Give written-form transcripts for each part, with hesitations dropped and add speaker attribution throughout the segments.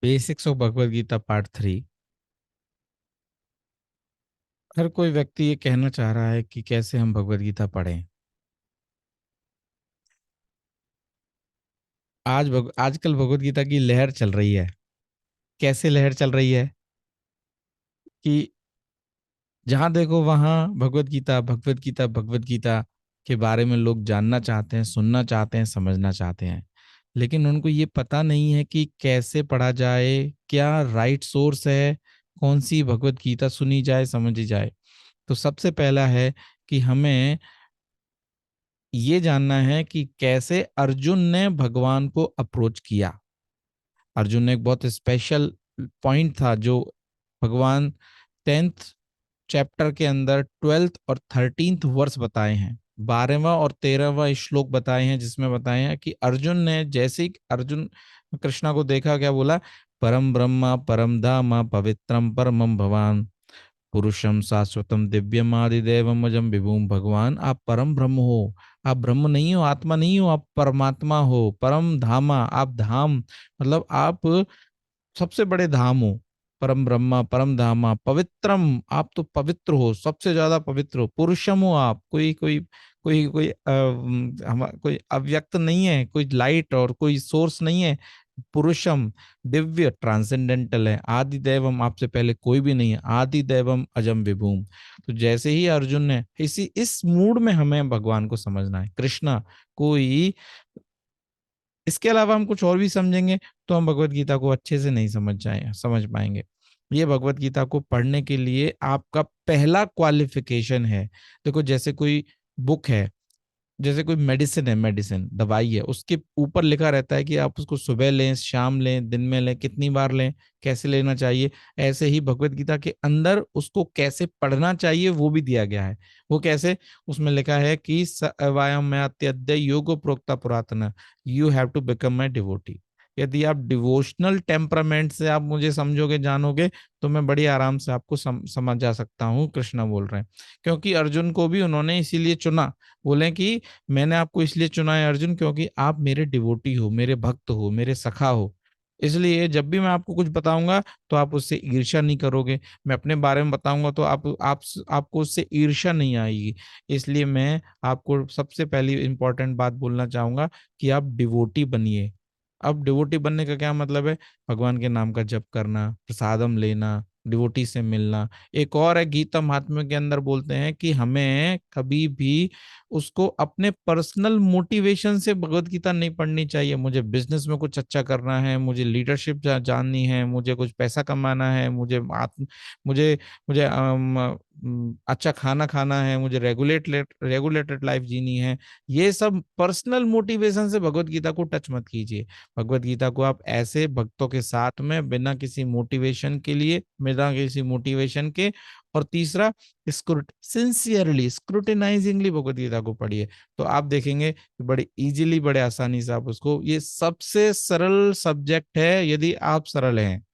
Speaker 1: Basics of Bhagavad Gita part 3। हर कोई व्यक्ति ये कहना चाह रहा है कि कैसे हम भगवत गीता पढ़ें। आजकल भगवत गीता की लहर चल रही है। कैसे लहर चल रही है कि जहां देखो वहां भगवत गीता भगवत गीता भगवत गीता के बारे में लोग जानना चाहते हैं, सुनना चाहते हैं, समझना चाहते हैं। लेकिन उनको ये पता नहीं है कि कैसे पढ़ा जाए, क्या राइट सोर्स है, कौन सी भगवत गीता सुनी जाए, समझी जाए। तो सबसे पहला है कि हमें ये जानना है कि कैसे अर्जुन ने भगवान को अप्रोच किया। अर्जुन ने एक बहुत स्पेशल पॉइंट था जो भगवान 10th चैप्टर के अंदर 12th और 13th वर्स बताए हैं, 12वां और 13वां श्लोक बताए हैं, जिसमें बताए हैं कि अर्जुन ने जैसे ही अर्जुन कृष्णा को देखा, क्या बोला? परम ब्रह्मा परम धामा पवित्रम परमम भवान पुरुषम शाश्वतम दिव्यम आदिदेवम अजम विभूम। भगवान आप परम ब्रह्म हो, आप ब्रह्म नहीं हो, आत्मा नहीं हो, आप परमात्मा हो। परम धामा, आप धाम, मतलब आप सबसे बड़े धाम हो। परम ब्रह्मा परम धामा पवित्रम, आप तो पवित्र हो, सबसे ज्यादा पवित्र हो। पुरुषम हो, आप कोई कोई कोई कोई कोई अव्यक्त नहीं है, कोई लाइट और कोई सोर्स नहीं है। पुरुषम, दिव्य, ट्रांसेंडेंटल है। आदि दैवम, आपसे पहले कोई भी नहीं है। आदि दैवम अजम विभूम। तो जैसे ही अर्जुन ने इस मूड में हमें भगवान को समझना है, कृष्णा कोई, इसके अलावा हम कुछ और भी समझेंगे तो हम भगवत गीता को अच्छे से नहीं समझ पाएंगे। ये भगवत गीता को पढ़ने के लिए आपका पहला क्वालिफिकेशन है। देखो, जैसे कोई बुक है, जैसे कोई मेडिसिन है, मेडिसिन दवाई है, उसके ऊपर लिखा रहता है कि आप उसको सुबह लें, शाम लें, दिन में लें, कितनी बार लें, कैसे लेना चाहिए। ऐसे ही भगवत गीता के अंदर उसको कैसे पढ़ना चाहिए वो भी दिया गया है। वो कैसे? उसमें लिखा है कि स अवायम में अत्यद्य योगो प्रोक्ता पुरातन, you have to become my devotee. यदि आप डिवोशनल टेम्परामेंट से आप मुझे समझोगे, जानोगे, तो मैं बड़ी आराम से आपको समझ जा सकता हूँ। कृष्णा बोल रहे हैं, क्योंकि अर्जुन को भी उन्होंने इसीलिए चुना। बोले कि मैंने आपको इसलिए चुना है अर्जुन, क्योंकि आप मेरे डिवोटी हो, मेरे भक्त हो, मेरे सखा हो। इसलिए जब भी मैं आपको कुछ बताऊंगा तो आप उससे ईर्ष्या नहीं करोगे। मैं अपने बारे में बताऊंगा तो आपको उससे ईर्ष्या नहीं आएगी। इसलिए मैं आपको सबसे पहली इंपॉर्टेंट बात बोलना चाहूंगा कि आप डिवोटी बनिए। अब डिवोटी बनने का क्या मतलब है? भगवान के नाम का जप करना, प्रसादम लेना, डिवोटी से मिलना। एक और है, गीता महात्म्य के अंदर बोलते हैं कि हमें कभी भी उसको अपने पर्सनल मोटिवेशन से भगवत गीता नहीं पढ़नी चाहिए। मुझे बिजनेस में कुछ अच्छा करना है, मुझे लीडरशिप जाननी है, मुझे कुछ पैसा कमाना है, मुझे मुझे अच्छा खाना खाना है, मुझे रेगुलेटेड लाइफ जीनी है। ये सब पर्सनल मोटिवेशन से भगवत गीता को टच मत कीजिए। भगवत गीता को आप ऐसे भक्तों के साथ में, बिना किसी मोटिवेशन के लिए, बिना किसी मोटिवेशन के, और तीसरा, सिंसियरली स्क्रूटिनाइजिंगली भगवत गीता को पढ़िए। तो आप देखेंगे कि बड़े इजीली, बड़े आसानी से आप उसको, ये सबसे सरल सब्जेक्ट है यदि आप सरल हैं,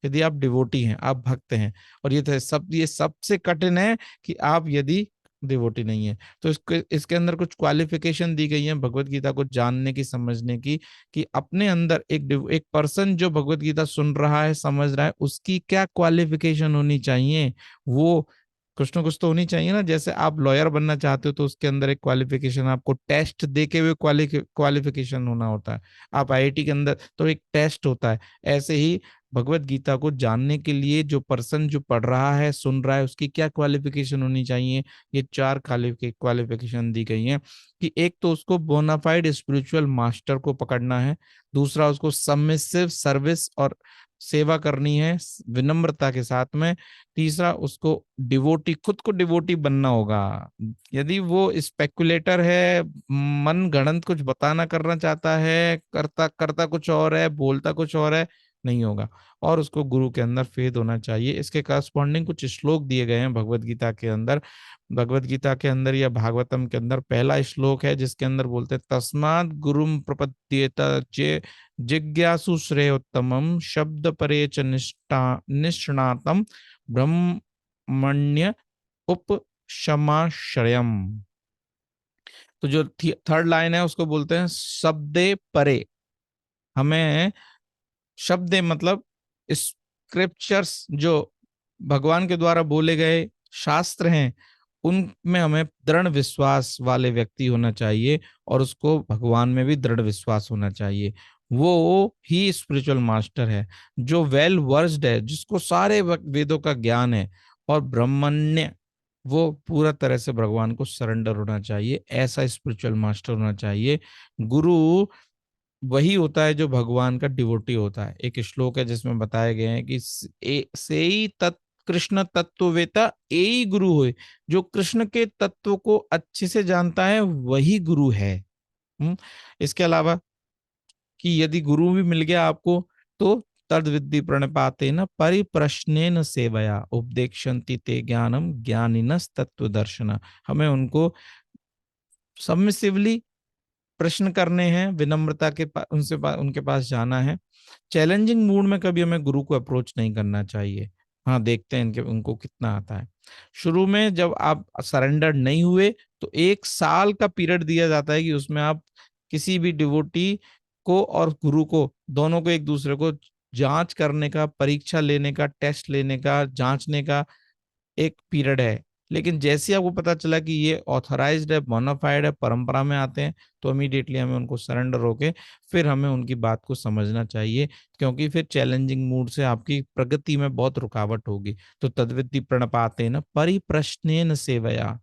Speaker 1: यदि आप डिवोटी हैं, आप भक्त हैं। और ये सबसे कठिन है कि आप यदि डिवोटी नहीं है। तो इसके अंदर कुछ क्वालिफिकेशन दी गई है भगवत गीता को जानने की, समझने की, कि अपने अंदर एक पर्सन जो भगवत गीता सुन रहा है, समझ रहा है, उसकी क्या क्वालिफिकेशन होनी चाहिए। वो कुछ ना कुछ तो होनी चाहिए ना। जैसे आप लॉयर बनना चाहते हो तो उसके अंदर एक क्वालिफिकेशन, आपको टेस्ट दे के हुए क्वालिफिकेशन होना होता है। आप आईआईटी के अंदर तो एक टेस्ट होता है। ऐसे ही भगवत गीता को जानने के लिए जो पर्सन जो पढ़ रहा है, सुन रहा है, उसकी क्या क्वालिफिकेशन होनी चाहिए। ये 4 क्वालिफिकेशन दी गई हैं कि एक तो उसको बोनाफाइड स्पिरिचुअल मास्टर को पकड़ना है। दूसरा, उसको सबमिसिव सर्विस और सेवा करनी है विनम्रता के साथ में। तीसरा, उसको डिवोटी, खुद को डिवोटी बनना होगा। यदि वो स्पेकुलेटर है, मन गढ़ंत कुछ बताना करना चाहता है, करता करता कुछ और है, बोलता कुछ और है, नहीं होगा। और उसको गुरु के अंदर फेथ होना चाहिए। इसके करस्पॉन्डिंग कुछ श्लोक दिए गए हैं भगवत गीता के अंदर। भगवत गीता के अंदर या भागवतम के अंदर पहला श्लोक है जिसके अंदर बोलते हैं, तस्मात् गुरुम प्रपद्येत चे जिज्ञासु श्रेयोत्तमम शब्द परे च निष्णातम ब्रह्मण्य उपशमाश्रयम। तो जो थर्ड लाइन है उसको बोलते हैं शब्दे परे। हमें शब्द मतलब स्क्रिप्चर्स जो भगवान के द्वारा बोले गए शास्त्र हैं, उनमें हमें दृढ़ विश्वास वाले व्यक्ति होना चाहिए, और उसको भगवान में भी दृढ़ विश्वास होना चाहिए। वो ही स्पिरिचुअल मास्टर है, जो वेल वर्स्ड है, जिसको सारे वेदों का ज्ञान है और ब्रह्मण्य, वो पूरा तरह से भगवान को सरेंडर होना चाहिए। ऐसा स्पिरिचुअल मास्टर होना चाहिए। गुरु वही होता है जो भगवान का डिवोटी होता है। एक श्लोक है जिसमें बताया गया है कि सेई तत् कृष्ण तत्ववेता एई गुरु होय। जो कृष्ण के तत्व को अच्छे से जानता है वही गुरु है। इसके अलावा कि यदि गुरु भी मिल गया आपको, तो तद विद्धि प्रणपातेन परिप्रश्नेन सेवया उपदेक्षन्ति ते ज्ञानम ज्ञानिनस तत्व दर्शन। हमें उनको सबमिसिवली प्रश्न करने हैं, विनम्रता के उनके पास जाना है। चैलेंजिंग मूड में कभी हमें गुरु को अप्रोच नहीं करना चाहिए। हाँ, देखते हैं इनके उनको कितना आता है। शुरू में जब आप सरेंडर नहीं हुए, तो 1 साल का पीरियड दिया जाता है कि उसमें आप किसी भी डिवोटी को और गुरु को, दोनों को एक दूसरे को जांच करने का, परीक्षा लेने का, टेस्ट लेने का, जांचने का एक पीरियड है। लेकिन जैसे ही आपको पता चला कि ये ऑथराइज्ड है, बोनाफाइड है, परंपरा में आते हैं, तो इमीडिएटली हमें उनको सरेंडर होके फिर हमें उनकी बात को समझना चाहिए, क्योंकि फिर चैलेंजिंग मूड से आपकी प्रगति में बहुत रुकावट होगी। तो तद्विति प्रणपातेन परिप्रश्नेन सेवया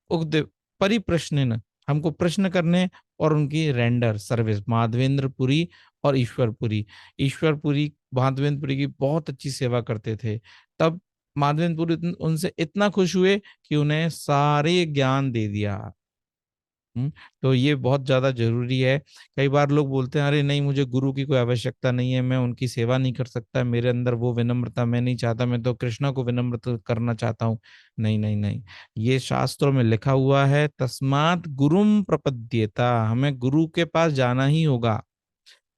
Speaker 1: उग्द परिप्रश्नेन, हमको प्रश्न करने और उनकी रेंडर सर्विस। माधवेंद्रपुरी और ईश्वरपुरी, ईश्वरपुरी माधवेंद्रपुरी की बहुत अच्छी सेवा करते थे। तब माधवेंद्रपुरी उनसे इतना खुश हुए कि उन्हें सारे ज्ञान दे दिया। तो ये बहुत ज्यादा जरूरी है। कई बार लोग बोलते हैं, अरे नहीं, मुझे गुरु की कोई आवश्यकता नहीं है, मैं उनकी सेवा नहीं कर सकता, मेरे अंदर वो विनम्रता मैं नहीं चाहता, मैं तो कृष्णा को विनम्र करना चाहता हूँ। नहीं नहीं नहीं, ये शास्त्रों में लिखा हुआ है, तस्मात् गुरुम प्रपद्येता, हमें गुरु के पास जाना ही होगा।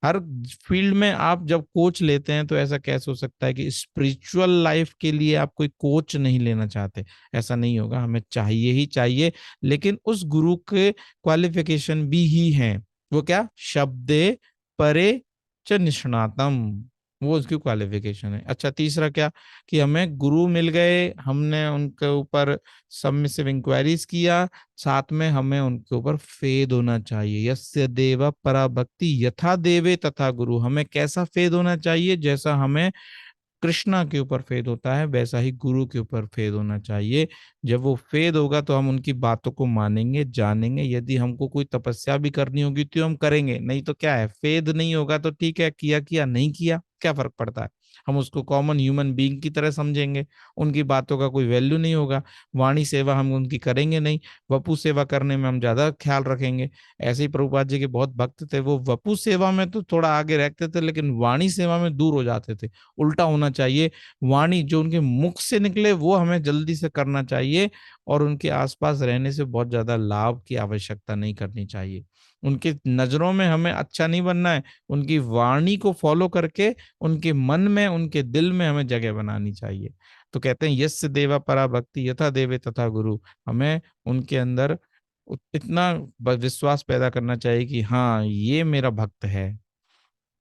Speaker 1: हर फील्ड में आप जब कोच लेते हैं, तो ऐसा कैसे हो सकता है कि स्पिरिचुअल लाइफ के लिए आप कोई कोच नहीं लेना चाहते? ऐसा नहीं होगा, हमें चाहिए ही चाहिए। लेकिन उस गुरु के क्वालिफिकेशन भी ही हैं। वो क्या? शब्दे परे च निष्णातम, वो उसकी क्वालिफिकेशन है। अच्छा, तीसरा क्या? कि हमें गुरु मिल गए, हमने उनके ऊपर सबमिसिव इंक्वायरीज किया, साथ में हमें उनके ऊपर फेद होना चाहिए। यस्य देव परा भक्ति यथा देवे तथा गुरु, हमें कैसा फेद होना चाहिए? जैसा हमें कृष्णा के ऊपर फेद होता है, वैसा ही गुरु के ऊपर फेद होना चाहिए। जब वो फेद होगा तो हम उनकी बातों को मानेंगे, जानेंगे। यदि हमको कोई तपस्या भी करनी होगी तो हम करेंगे, नहीं तो क्या है, फेद नहीं होगा तो ठीक है, किया किया, नहीं किया क्या फर्क पड़ता है। हम उसको कॉमन ह्यूमन बीइंग की तरह समझेंगे, उनकी बातों का कोई वैल्यू नहीं होगा। वाणी सेवा हम उनकी करेंगे नहीं, वपु सेवा करने में हम ज्यादा ख्याल रखेंगे। ऐसे ही प्रभुपाद जी के बहुत भक्त थे, वो वपु सेवा में तो थोड़ा आगे रखते थे, लेकिन वाणी सेवा में दूर हो जाते थे। उल्टा होना चाहिए, वाणी जो उनके मुख से निकले वो हमें जल्दी से करना चाहिए, और उनके आसपास रहने से बहुत ज्यादा लाभ की आवश्यकता नहीं करनी चाहिए। उनकी नजरों में हमें अच्छा नहीं बनना है, उनकी वाणी को फॉलो करके उनके मन में, उनके दिल में हमें जगह बनानी चाहिए। तो कहते हैं यस्य देवा परा भक्ति यथा देवे तथा गुरु, हमें उनके अंदर इतना विश्वास पैदा करना चाहिए कि हाँ, ये मेरा भक्त है।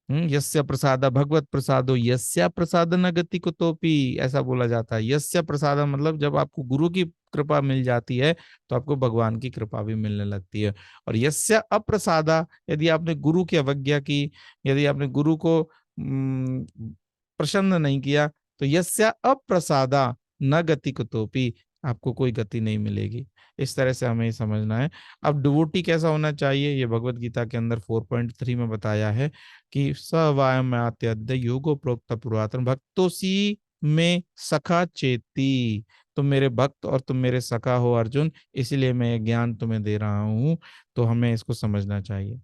Speaker 1: यस्य प्रसाद भगवत प्रसादो यस्य प्रसाद न गति कुतोपि, ऐसा बोला जाता है। यस्य प्रसाद मतलब जब आपको गुरु की कृपा मिल जाती है, तो आपको भगवान की कृपा भी मिलने लगती है। और यस्य अप्रसादा, यदि आपने गुरु की अवज्ञा की, यदि आपने गुरु को प्रसन्न नहीं किया, तो यस्य अप्रसादा न गति कुतोपि, आपको कोई गति नहीं मिलेगी। इस तरह से हमें समझना है। अब डिवोटी कैसा होना चाहिए, ये भगवत गीता के अंदर 4.3 में बताया है कि स वायम अत्यद्य योगो प्रोक्त पुरातन भक्तोसी में सखा चेती, तुम मेरे भक्त और तुम मेरे सखा हो अर्जुन, इसलिए मैं ये ज्ञान तुम्हें दे रहा हूं। तो हमें इसको समझना चाहिए।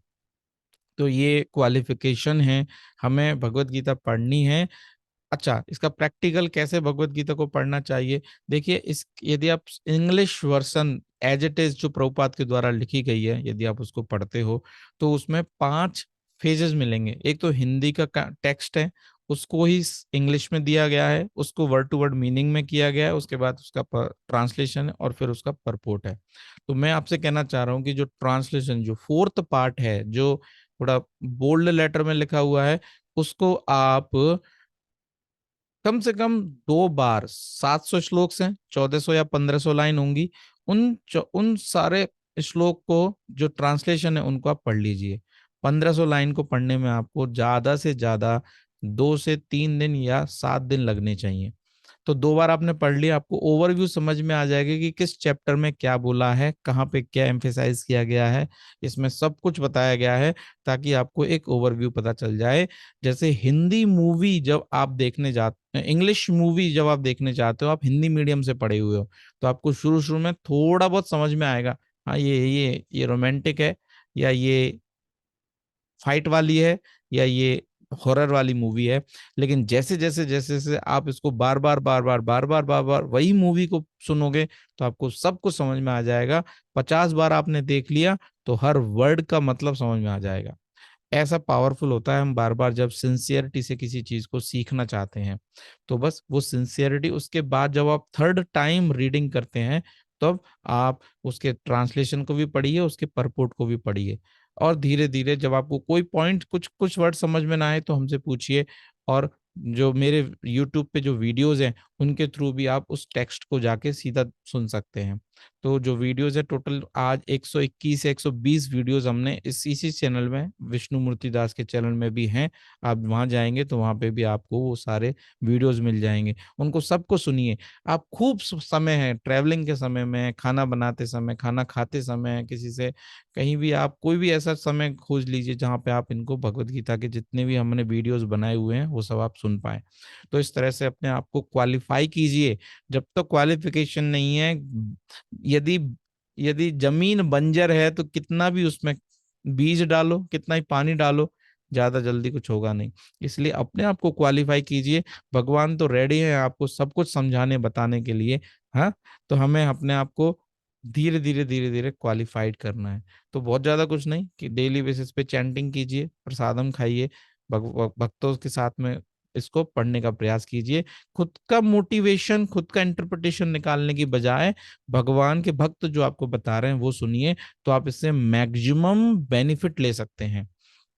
Speaker 1: तो ये क्वालिफिकेशन है, हमें भगवत गीता पढ़नी है। अच्छा, इसका प्रैक्टिकल कैसे भगवत गीता को पढ़ना चाहिए? देखिए, इस यदि आप English version as it is जो प्रभुपाद के द्वारा लिखी गई है, यदि आप उसको पढ़ते हो, तो उसमें 5 फेजेस मिलेंगे। एक तो हिंदी का टेक्स्ट है, उसको ही इंग्लिश में दिया गया है, उसको वर्ड टू वर्ड मीनिंग में किया गया है, उसके बाद उसका ट्रांसलेशन है, और फिर उसका परपोर्ट है। तो मैं आपसे कहना चाह रहा हूँ कि जो ट्रांसलेशन, जो 4th पार्ट है, जो थोड़ा बोल्ड लेटर में लिखा हुआ है, उसको आप कम से कम 2 बार, 700 श्लोक हैं, 1400 या 1500 लाइन होंगी, उन सारे श्लोक को जो ट्रांसलेशन है उनको आप पढ़ लीजिए। 1500 लाइन को पढ़ने में आपको ज्यादा से ज्यादा 2 से 3 दिन या 7 दिन लगने चाहिए। तो 2 बार आपने पढ़ लिया, आपको ओवरव्यू समझ में आ जाएगा कि किस चैप्टर में क्या बोला है, कहाँ पे क्या एम्फेसाइज किया गया है, इसमें सब कुछ बताया गया है, ताकि आपको एक ओवरव्यू पता चल जाए। जैसे हिंदी मूवी जब आप देखने जाते, इंग्लिश मूवी जब आप देखने जाते हो, आप हिंदी मीडियम से पढ़े हुए हो, तो आपको शुरू शुरू में थोड़ा बहुत समझ में आएगा, हाँ ये रोमांटिक है, या ये फाइट वाली है, या ये हॉरर वाली मूवी है। लेकिन जैसे जैसे जैसे जैसे आप इसको बार बार वही मूवी को सुनोगे, तो आपको सब कुछ समझ में आ जाएगा। 50 बार आपने देख लिया तो हर वर्ड का मतलब समझ में आ जाएगा। ऐसा पावरफुल होता है हम बार बार जब सिंसियरिटी से किसी चीज को सीखना चाहते हैं। तो बस वो सिंसियरिटी, उसके बाद जब आप थर्ड टाइम रीडिंग करते हैं, तब आप उसके ट्रांसलेशन को भी पढ़िए, उसके परपोर्ट को भी पढ़िए। और धीरे धीरे जब आपको कोई पॉइंट, कुछ कुछ वर्ड समझ में ना आए तो हमसे पूछिए। और जो मेरे यूट्यूब पे जो वीडियोज हैं, उनके थ्रू भी आप उस टेक्स्ट को जाके सीधा सुन सकते हैं। तो जो वीडियोज है टोटल आज 121 या 120 वीडियोज हमने इसी चैनल में, विष्णु मूर्ति दास के चैनल में भी हैं। आप वहां जाएंगे तो वहां पे भी आपको वो सारे वीडियोज मिल जाएंगे, उनको सबको सुनिए। आप खूब समय है ट्रैवलिंग के समय में, खाना बनाते समय, खाना खाते समय, किसी से कहीं भी, आप कोई भी ऐसा समय खोज लीजिए जहाँ पे आप इनको भगवत गीता के जितने भी हमने वीडियोज बनाए हुए हैं वो सब आप सुन पाए। तो इस तरह से अपने आप को क्वालिफाई कीजिए। जब तक क्वालिफिकेशन नहीं है, यदि यदि जमीन बंजर है तो कितना भी उसमें बीज डालो, कितना ही पानी डालो, ज्यादा जल्दी कुछ होगा नहीं। इसलिए अपने आप को क्वालिफाई कीजिए। भगवान तो रेडी है आपको सब कुछ समझाने बताने के लिए। हाँ, तो हमें अपने आप को धीरे धीरे धीरे धीरे क्वालिफाइड करना है। तो बहुत ज्यादा कुछ नहीं कि डेली बेसिस पे चैंटिंग कीजिए, प्रसादम खाइए, भक्तों के साथ में इसको पढ़ने का प्रयास कीजिए। खुद का मोटिवेशन, खुद का इंटरप्रिटेशन निकालने की बजाय भगवान के भक्त जो आपको बता रहे हैं वो सुनिए, तो आप इससे मैक्सिमम बेनिफिट ले सकते हैं।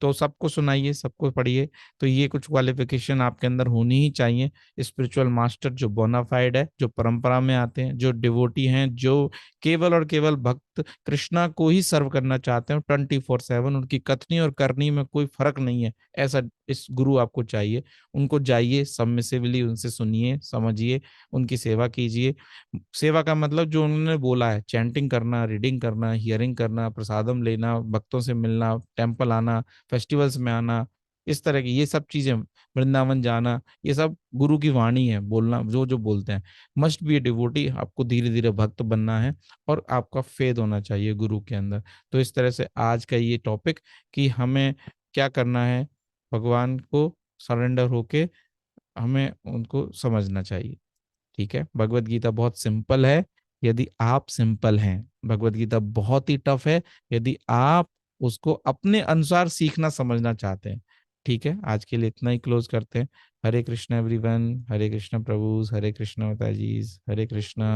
Speaker 1: तो सबको सुनाइए, सबको पढ़िए। तो ये कुछ क्वालिफिकेशन आपके अंदर होनी ही चाहिए। स्पिरिचुअल मास्टर जो बोनाफाइड है, जो परंपरा में आते हैं, जो डिवोटी हैं, जो केवल और केवल भक्त कृष्णा को ही सर्व करना चाहते हैं 24/7, उनकी कथनी और करनी में कोई फर्क नहीं है, ऐसा इस गुरु आपको चाहिए। उनको जाइए, सबमिसिवली उनसे सुनिए, समझिए, उनकी सेवा कीजिए। सेवा का मतलब जो उन्होंने बोला है, चैंटिंग करना, रीडिंग करना, हियरिंग करना, प्रसादम लेना, भक्तों से मिलना, टेम्पल आना, फेस्टिवल्स में आना, इस तरह की ये सब चीजें, वृंदावन जाना, ये सब गुरु की वाणी है, बोलना जो जो बोलते हैं। मस्ट बी ए डिवोटी, आपको धीरे धीरे भक्त बनना है और आपका फेद होना चाहिए गुरु के अंदर। तो इस तरह से आज का ये टॉपिक कि हमें क्या करना है, भगवान को सरेंडर होके हमें उनको समझना चाहिए। ठीक है, भगवत गीता बहुत सिंपल है यदि आप सिंपल हैं। भगवत गीता बहुत ही टफ है यदि आप उसको अपने अनुसार सीखना समझना चाहते हैं। ठीक है, आज के लिए इतना ही क्लोज करते हैं। हरे कृष्णा एवरीवन, हरे कृष्णा प्रभुज, हरे कृष्णा माताजी, हरे कृष्णा।